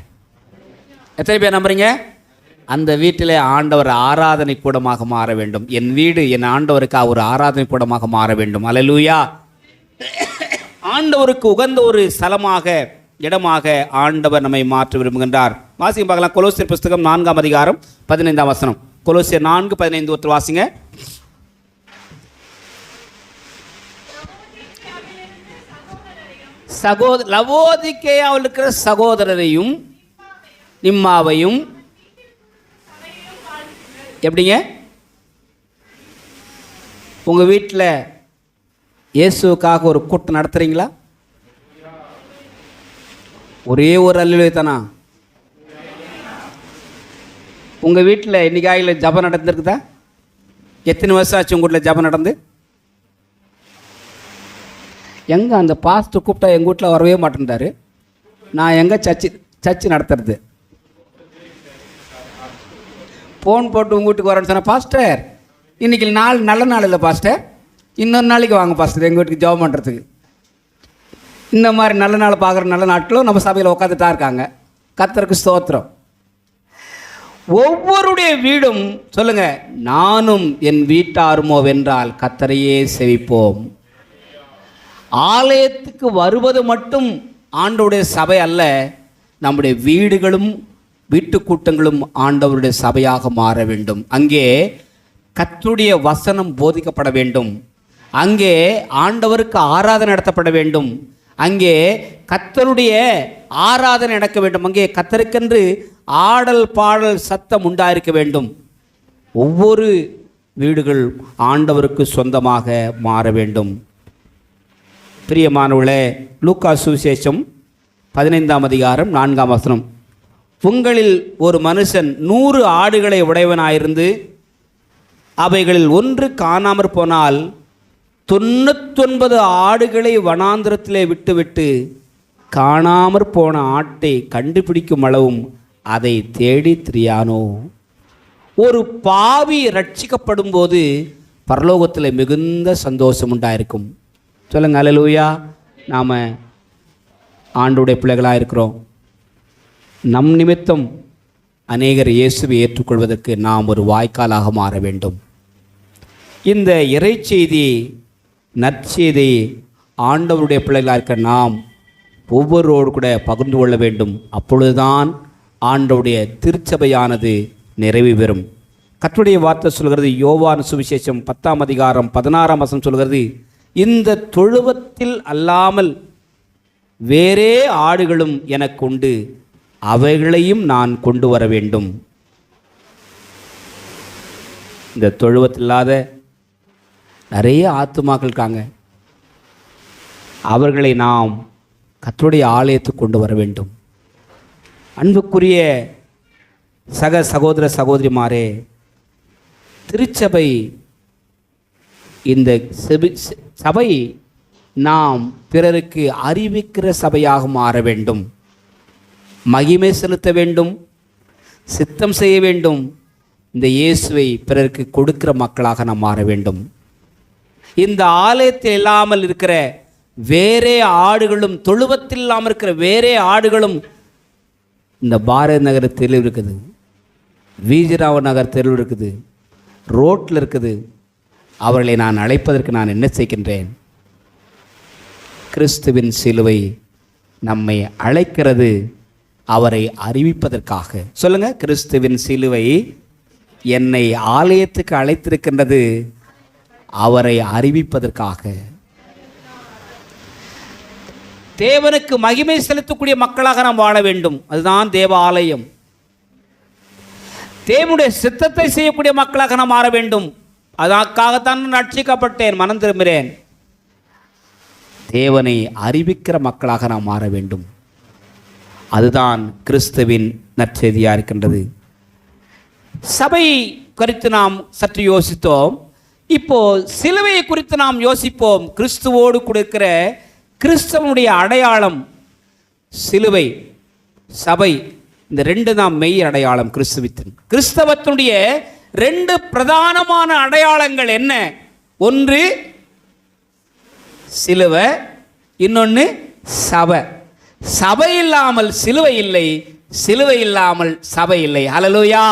எத்தனை பேர் நம்புறீங்க? அந்த வீட்டில் ஆண்டவர் ஆராதனை கூடமாக மாற வேண்டும். என் வீடு என் ஆண்டவருக்கு ஒரு ஆராதனை கூடமாக மாற வேண்டும். அல்லேலூயா. ஆண்டவருக்கு உகந்த ஒரு ஸ்தலமாக, இடமாக ஆண்டவர் நம்மை மாற்ற விரும்புகின்றார். வாசிங்க பார்க்கலாம். கொலோசியர் புஸ்தகம் 4ஆம் அதிகாரம் 15ஆம் வசனம். கொலோசியர் 4:15 ஒருத்தர் வாசிங்க. லவோதிக்கேயாவில் இருக்கிற சகோதரரையும் நிம்மாவையும் எப்படிங்க உங்கள் வீட்டில் இயேசுக்காக ஒரு கூட்டம் நடத்துகிறீங்களா? ஒரே ஒரு அல்லேலூயா தானா? உங்கள் வீட்டில் இன்னைக்கு ஜபம் நடந்துருக்குதா? எத்தனை வருஷம் ஆச்சு உங்கள் வீட்டில் ஜபம் நடந்து? எங்கே அந்த பாஸ்டர் கூப்பிட்டா எங்கள் வீட்டில் வரவே மாட்டேன்றாரு. நான் எங்கே சர்ச்சு நடத்துறது? ஃபோன் போட்டு உங்கள் வீட்டுக்கு வரேன்னு சொன்னால், பாஸ்டர் இன்றைக்கி நல்ல நாள் இல்லை பாஸ்டர், இன்னொரு நாளைக்கு வாங்க பாஸ்டர் எங்கள் வீட்டுக்கு ஜெபம் பண்ணுறதுக்கு. இந்த மாதிரி நல்ல நாள் பார்க்குற நல்ல நாட்களும் நம்ம சபையில் உட்காந்துட்டா இருக்காங்க. கர்த்தருக்கு ஸ்தோத்திரம். ஒவ்வொருடைய வீடும் சொல்லுங்க, நானும் என் வீட்டாருமோ வென்றால் கர்த்தரையே சேவிப்போம். ஆலயத்துக்கு வருவது மட்டும் ஆண்டவருடைய சபை அல்ல, நம்முடைய வீடுகளும் வீட்டு கூட்டங்களும் ஆண்டவருடைய சபையாக மாற வேண்டும். அங்கே கர்த்தருடைய வசனம் போதிக்கப்பட வேண்டும். அங்கே ஆண்டவருக்கு ஆராதனை நடத்தப்பட வேண்டும். அங்கே கர்த்தருடைய ஆராதனை நடக்க வேண்டும். அங்கே கர்த்தருக்கென்று ஆடல் பாடல் சத்தம் உண்டாயிருக்க வேண்டும். ஒவ்வொரு வீடுகள் ஆண்டவருக்கு சொந்தமாக மாற வேண்டும். பிரியமானவர்களே, லூக்கா சுவிசேஷம் 15ஆம் அதிகாரம் 4ஆம் வசனம். உங்களில் ஒரு மனுஷன் 100 ஆடுகளை உடையவனாயிருந்து அவைகளில் ஒன்று காணாமற் போனால் 99 ஆடுகளை வனாந்திரத்திலே விட்டுவிட்டு காணாமற் போன ஆட்டை கண்டுபிடிக்கும் அளவும் அதை தேடி திரியானோ? ஒரு பாவி ரட்சிக்கப்படும் போது பரலோகத்தில் மிகுந்த சந்தோஷம் உண்டாயிருக்கும். சொல்லுங்க அல்லேலூயா. நாம் ஆண்டவருடைய பிள்ளைகளாக இருக்கிறோம். நம் நிமித்தம் அநேகர் இயேசுவை ஏற்றுக்கொள்வதற்கு நாம் ஒரு வாய்க்காலாக மாற வேண்டும். இந்த இறைச்செய்தி நற்செய்தி ஆண்டவருடைய பிள்ளைகளாக இருக்க நாம் ஒவ்வொருவரோடு கூட பகிர்ந்து கொள்ள வேண்டும். அப்பொழுதுதான் ஆண்டவருடைய திருச்சபையானது நிறைவு பெறும். கர்த்தருடைய வார்த்தை சொல்கிறது, யோவான் சுவிசேஷம் 10ஆம் அதிகாரம் 16ஆம் வசனம் சொல்கிறது, இந்த தொழுவத்தில் அல்லாமல் வேறே ஆடுகளும் எனக்கு உண்டு, அவைகளையும் நான் கொண்டு வர வேண்டும். இந்த தொழுவத்தில் இல்லாத நிறைய ஆத்துமாக்கள் இருக்காங்க. அவர்களை நாம் கர்த்தருடைய ஆலயத்துக்கு கொண்டு வர வேண்டும். அன்புக்குரிய சக சகோதர சகோதரிமாரே, திருச்சபை இந்த சபை நாம் பிறருக்கு அறிவிக்கிற சபையாக மாற வேண்டும். மகிமை செலுத்த வேண்டும், சித்தம் செய்ய வேண்டும். இந்த இயேசுவை பிறருக்கு கொடுக்கிற மக்களாக நாம் மாற வேண்டும். இந்த ஆலயத்தில் இல்லாமல் இருக்கிற வேறே ஆடுகளும், தொழுவத்தில் இல்லாமல் இருக்கிற வேறே ஆடுகளும் இந்த பாரத் நகர் தெருவில் இருக்குது, வீஜராவ நகர் தெருவில் இருக்குது, ரோட்டில் இருக்குது. அவர்களை நான் அழைப்பதற்கு நான் என்ன செய்கின்றேன்? கிறிஸ்துவின் சிலுவை நம்மை அழைக்கிறது, அவரை அறிவிப்பதற்காக. சொல்லுங்க, கிறிஸ்துவின் சிலுவை என்னை ஆலயத்துக்கு அழைத்திருக்கின்றது, அவரை அறிவிப்பதற்காக. தேவனுக்கு மகிமை செலுத்தக்கூடிய மக்களாக நாம் வாழ வேண்டும். அதுதான் தேவ ஆலயம். தேவனுடைய சித்தத்தை செய்யக்கூடிய மக்களாக நாம் மாற வேண்டும். அதற்காகத்தான் நான் ரட்சிக்கப்பட்டேன், மனம் திரும்புகிறேன். தேவனை அறிவிக்கிற மக்களாக நாம் மாற வேண்டும். அதுதான் கிறிஸ்துவின் நற்செய்தியாக இருக்கின்றது. சபை குறித்து நாம் சற்று யோசித்தோம். இப்போ சிலுவையை குறித்து நாம் யோசிப்போம். கிறிஸ்துவோடு கொடுக்கிற கிறிஸ்தவனுடைய அடையாளம் சிலுவை, சபை, இந்த ரெண்டு தான் மெய் அடையாளம். கிறிஸ்தவத்தினுடைய 2 பிரதானமான அடையாளங்கள் என்ன? ஒன்று சிலுவை, இன்னொன்று சபை. சபை இல்லாமல் சிலுவை இல்லை, சிலுவை இல்லாமல் சபை இல்லை. ஹல்லேலூயா.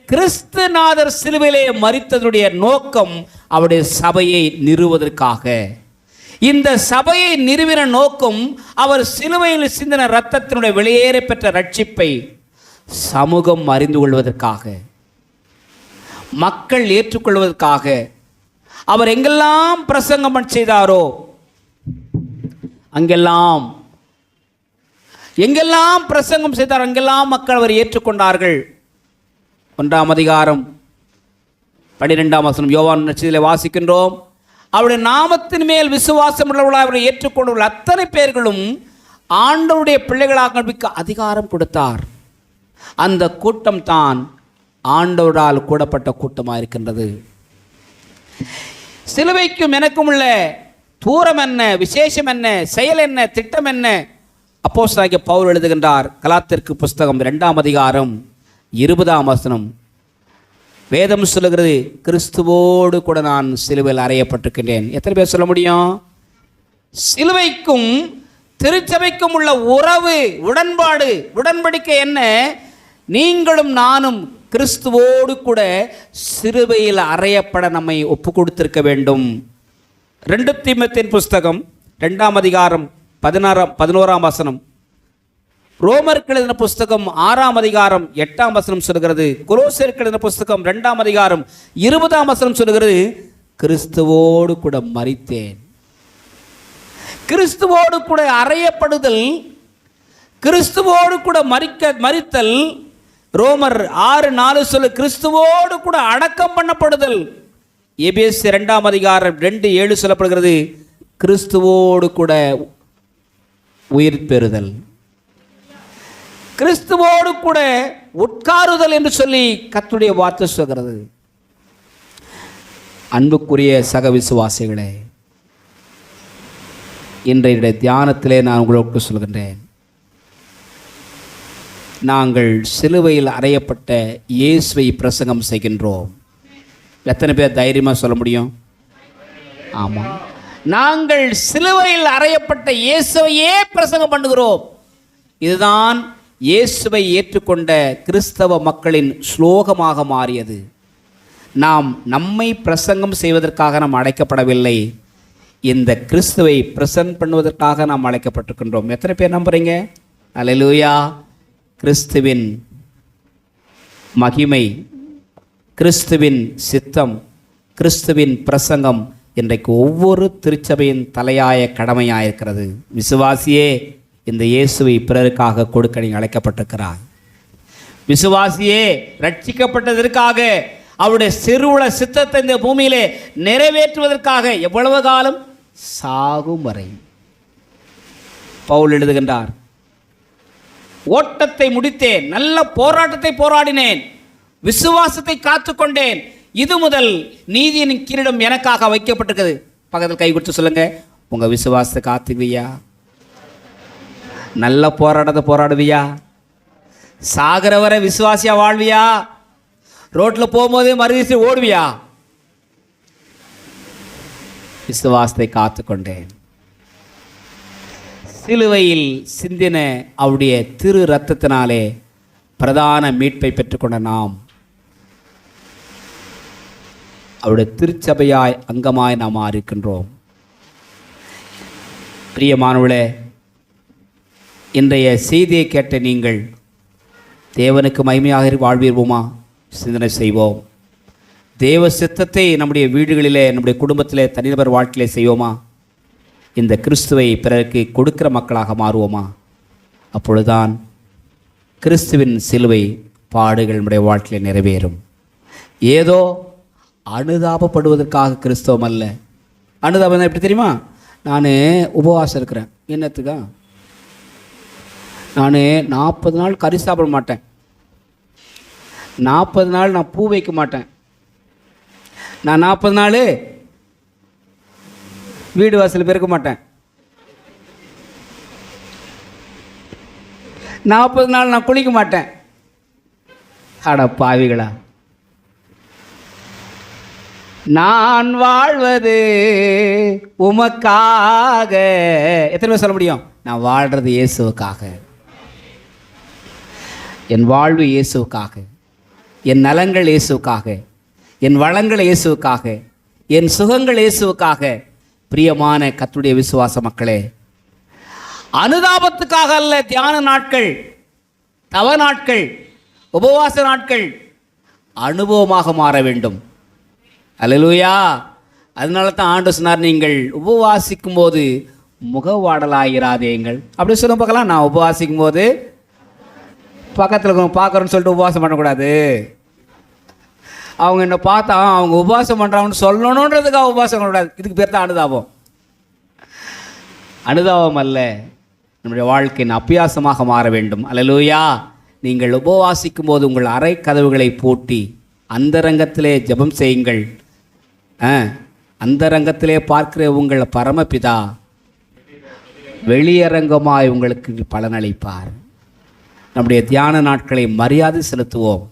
கிறிஸ்துநாதர் சிலுவையிலே மரித்ததுடைய நோக்கம் அவருடைய சபையை நிறுவுவதற்காக. இந்த சபையை நிறுவின நோக்கம் அவர் சிலுவையில் சிந்தின இரத்தத்தினுடைய வெளியேற பெற்ற ரட்சிப்பை சமூகம் அறிந்து கொள்வதற்காக, மக்கள் ஏற்றுக்கொள்வதற்காக. அவர் எங்கெல்லாம் பிரசங்கம் செய்தாரோ அங்கெல்லாம் எங்கெல்லாம் பிரசங்கம் செய்தார் அங்கெல்லாம் மக்கள் அவர் ஏற்றுக்கொண்டார்கள். 1ஆம் அதிகாரம் 12ஆம் வசனம் யோவான் நற்செய்தியிலே வாசிக்கின்றோம். அவருடைய நாமத்தின் மேல் விசுவாசம் உள்ளவர்களாக அவரை ஏற்றுக்கொண்டுள்ள அத்தனை பேர்களும் ஆண்டவருடைய பிள்ளைகளாக நம்பிக்க அதிகாரம் கொடுத்தார். அந்த கூட்டம் தான் ஆண்டவரால் கூடப்பட்ட கூட்டமாக இருக்கின்றது. சிலுவைக்கும் எனக்கும் உள்ள தூரம் என்ன, விசேஷம் என்ன, செயல் என்ன, திட்டம் என்ன? அப்போஸ்தலனாகிய பவுல் எழுதுகின்றார். கலாத்திற்கு புஸ்தகம் 2ஆம் அதிகாரம் 20ஆம் வசனம். வேதம் சொல்லுகிறது, கிறிஸ்துவோடு கூட நான் சிலுவையில் அறையப்பட்டிருக்கின்றேன். எத்தனை பேர் சொல்ல முடியும்? சிலுவைக்கும் திருச்சபைக்கும் உள்ள உறவு, உடன்பாடு, உடன்படிக்கை என்ன? நீங்களும் நானும் கிறிஸ்துவோடு கூட சிலுவையில் அறையப்பட நம்மை ஒப்பு கொடுத்திருக்க வேண்டும். 2 தீமோத்தேயுவின் புஸ்தகம் 2ஆம் அதிகாரம் 11ஆம் வசனம். ரோமருக்கு எழுதின புஸ்தகம் 6ஆம் அதிகாரம் 8ஆம் வசனம் சொல்கிறது. கொலோசியருக்கு எழுதின புஸ்தகம் 2ஆம் அதிகாரம் 20ஆம் வசனம் சொல்கிறது, கிறிஸ்துவோடு கூட மரித்தேன். கிறிஸ்துவோடு கூட அறையப்படுதல், கிறிஸ்துவோடு கூட மரித்தல். ரோமர் 6:4 சொல்லு, கிறிஸ்துவோடு கூட அடக்கம் பண்ணப்படுதல். எபேசியர் 2ஆம் அதிகாரம் 2:7 சொல்லப்படுகிறது, கிறிஸ்துவோடு கூட உயிர் பெறுதல். கிறிஸ்துவோடு கூட உட்காருதல் என்று சொல்லி கர்த்தருடைய வார்த்தை சொல்கிறது. அன்புக்குரிய சக விசுவாசிகளே, இன்றைய தியானத்திலே நான் உங்களுக்கு சொல்கின்றேன், நாங்கள் சிலுவையில் அறையப்பட்ட இயேசுவை பிரசங்கம் செய்கின்றோம். எத்தனை பேர் தைரியமாக சொல்ல முடியும்? ஆமாம், நாங்கள் சிலுவையில் அறையப்பட்ட இயேசுவையே பிரசங்கம் பண்ணுகிறோம். இதுதான் இயேசுவை ஏற்றுக்கொண்ட கிறிஸ்தவ மக்களின் ஸ்லோகமாக மாறியது. நாம் நம்மை பிரசங்கம் செய்வதற்காக நாம் அழைக்கப்படவில்லை, இந்த கிறிஸ்துவை பிரசன்ட் பண்ணுவதற்காக நாம் அழைக்கப்பட்டிருக்கின்றோம். எத்தனை பேர் நம்புறீங்க? அல்லேலூயா. கிறிஸ்துவின் மகிமை, கிறிஸ்துவின் சித்தம், கிறிஸ்துவின் பிரசங்கம் இன்றைக்கு ஒவ்வொரு திருச்சபையின் தலையாய கடமையாயிருக்கிறது. விசுவாசியே, இந்த இயேசுவை பிறருக்காக கொடுக்க நீ அழைக்கப்பட்டிருக்கிறாய். விசுவாசியே, ரட்சிக்கப்பட்டதற்காக அவருடைய சிறுவுள சித்தத்தை இந்த பூமியிலே நிறைவேற்றுவதற்காக எவ்வளவு காலம்? சாகும் வரை. பவுல் எழுதுகின்றார், ஓட்டத்தை முடித்தேன், நல்ல போராட்டத்தை போராடினேன், விசுவாசத்தை காத்துக்கொண்டேன், இது முதல் நீதியின் கிரீடம் எனக்காக வைக்கப்பட்டிருக்கிறது. பக்கத்தில் கை கொடுத்து சொல்லுங்க, உங்க விசுவாசத்தை காத்துவியா? நல்ல போராட்டத்தை போராடுவியா? சாகர வரை விசுவாசியா வாழ்வியா? ரோட்டில் போகும்போது மறுவீசி ஓடுவியா? விசுவாசத்தை காத்துக்கொண்டேன். சிலுவையில் சிந்தின அவருடைய திரு இரத்தத்தினாலே பிரதான மீட்பை பெற்றுக்கொண்ட நாம் அவருடைய திருச்சபையாய் அங்கமாய் நாம் இருக்கின்றோம். பிரியமானவர்களே, இன்றைய செய்தியை கேட்ட நீங்கள் தேவனுக்கு மகிமையாக வாழ்வீர்வோமா? சிந்தனை செய்வோம். தேவ சித்தத்தை நம்முடைய வீடுகளிலே, நம்முடைய குடும்பத்திலே, தனிநபர் வாழ்க்கையிலே செய்வோமா? இந்த கிறிஸ்துவை பிறருக்கு கொடுக்கிற மக்களாக மாறுவோமா? அப்பொழுதுதான் கிறிஸ்துவின் சிலுவை பாடுகள் நம்முடைய வாழ்க்கையில் நிறைவேறும். ஏதோ அனுதாபப்படுவதற்காக கிறிஸ்தவம் அல்ல. அனுதாபம் எப்படி தெரியுமா? நான் உபவாசம் இருக்கிறேன், என்னத்துக்கா? நான் 40 நாள் கறி சாப்பிட மாட்டேன், 40 நாள் நான் பூ வைக்க மாட்டேன், நான் 40 நாள் வீடு வாசல் பெருக்க மாட்டேன், 40 நாள் நான் குளிக்க மாட்டேன். அட பாவிகளா, நான் வாழ்வது உமக்காக. எத்தனை பேர் சொல்ல முடியும்? நான் வாழ்றது இயேசுவுக்காக. என் வாழ்வு இயேசுவுக்காக, என் நலங்கள் இயேசுவுக்காக, என் வளங்கள் இயேசுவுக்காக, என் சுகங்கள் இயேசுவுக்காக. பிரியமான கர்த்தருடைய விசுவாச மக்களே, அனுதாபத்துக்காக அல்ல. தியான நாட்கள், தவ நாட்கள், உபவாச நாட்கள் அனுபவமாக மாற வேண்டும். அல்லேலூயா. அதனால தான் ஆண்டவர் சொன்னார், நீங்கள் உபவாசிக்கும் போது முகவாடலாயிராதேங்கள். அப்படி சொல்ல பார்க்கலாம். நான் உபவாசிக்கும் போது பக்கத்தில் பார்க்குறேன்னு சொல்லிட்டு உபவாசம் பண்ணக்கூடாது. அவங்க என்னை பார்த்தா அவங்க உபவாசம் பண்ணுறாங்கன்னு சொல்லணுன்றதுக்காக உபவாசம் பண்ணக்கூடாது. இதுக்கு பேர் தான் அனுதாபம். அனுதாபம் அல்ல, நம்முடைய வாழ்க்கையின் அபியாசமாக மாற வேண்டும். அல்லேலூயா. நீங்கள் உபவாசிக்கும் போது உங்கள் அறை கதவுகளை பூட்டி அந்தரங்கத்திலே ஜெபம் செய்யுங்கள். அந்தரங்கத்திலே பார்க்கிற உங்கள் பரமபிதா வெளியரங்கமாய் உங்களுக்கு பலனளிப்பார். நம்முடைய தியான நாட்களை மரியாதை செலுத்துவோம்.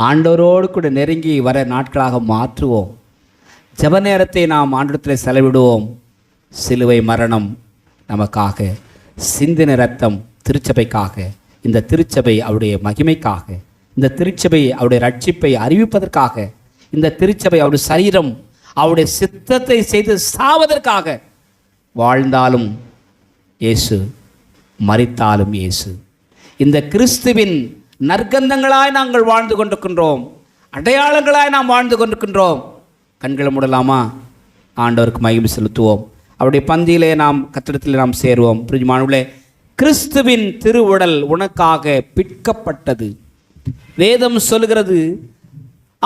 ஆண்டவரோடு கூட நெருங்கி வர நாட்களாக மாற்றுவோம். ஜெப நேரத்தை நாம் ஆண்டவரிடத்தில் செலவிடுவோம். சிலுவை மரணம் நமக்காக, சிந்தின இரத்தம் திருச்சபைக்காக, இந்த திருச்சபை அவருடைய மகிமைக்காக, இந்த திருச்சபை அவருடைய ரட்சிப்பை அறிவிப்பதற்காக, இந்த திருச்சபை அவருடைய சரீரம் அவருடைய சித்தத்தை செய்து சாவதற்காக வாழ்ந்தாலும் இயேசு, மரித்தாலும் இயேசு. இந்த கிறிஸ்துவின் நற்கந்தங்களாய் நாங்கள் வாழ்ந்து கொண்டிருக்கின்றோம். அடையாளங்களாய் நாம் வாழ்ந்து கொண்டிருக்கின்றோம். கண்களை மூடலாமா? ஆண்டவருக்கு மகிமை செலுத்துவோம். அவருடைய பந்தியிலே நாம் கத்திடத்தில் நாம் சேருவோம். பிரியமானவர்களே, கிறிஸ்துவின் திருவுடல் உனக்காக பிற்கப்பட்டது. வேதம் சொல்கிறது,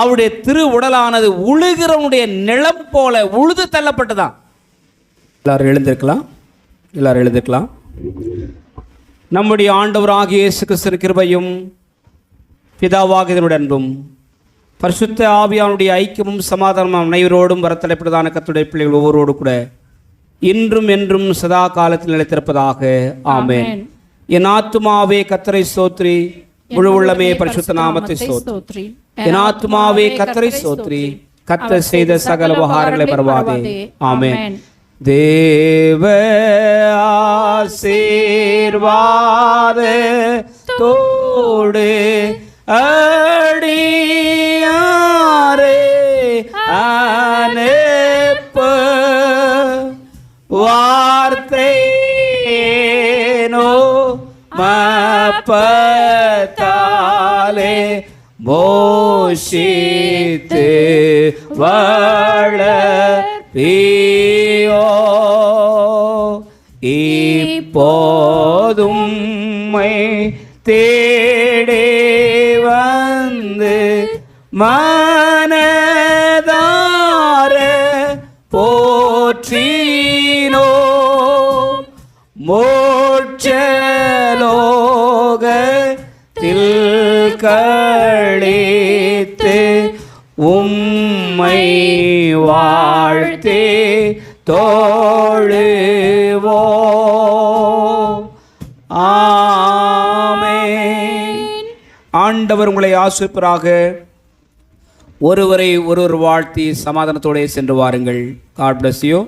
அவருடைய திருவுடலானது உழுகிறவனுடைய நிலம் போல உழுது தள்ளப்பட்டதான். எல்லாரும் எழுந்திருக்கலாம், எல்லாரும் எழுந்திருக்கலாம். நம்முடைய ஆண்டவராகிய இயேசு கிறிஸ்துவின் கிருபையும் பிதாவாகிய அன்பும் பரிசுத்த ஆவியானுடைய ஐக்கியமும் சமாதானமும் அனைவரோடும் வரத்தலைப்பட்டதான கர்த்தருடைய பிள்ளைகள் ஒவ்வொருவரோடு கூட இன்றும் என்றும் சதா காலத்தில் நிலைத்திருப்பதாக. ஆமென். என் ஆத்துமாவே கர்த்தரை ஸ்தோத்திரி, முழு உள்ளமே பரிசுத்த நாமத்தை ஸ்தோத்திரி. என் ஆத்துமாவே கர்த்தரை ஸ்தோத்திரி, கர்த்தர் செய்த சகல உபகாரங்களை மறவாதே. ஆமென். தேவ ஆசீர்வாதத்தோடு அடியாரே அனுப்ப வார்த்தையேனோ மப்பத்தாலே போஷித்து வளர்ப்பீயோ. இப்போதும் தேடி வந்து மனதார போற்றினோ. மோட்சலோகத்தில் கழித்து உம்மை வாழ்த்தே தோழுவோ. ஆமென். ஆண்டவர் உங்களை ஆசீர்வதிப்பாராக. ஒருவரை ஒருவர் வாழ்த்தி சமாதானத்தோடு சென்று வாருங்கள். God bless you.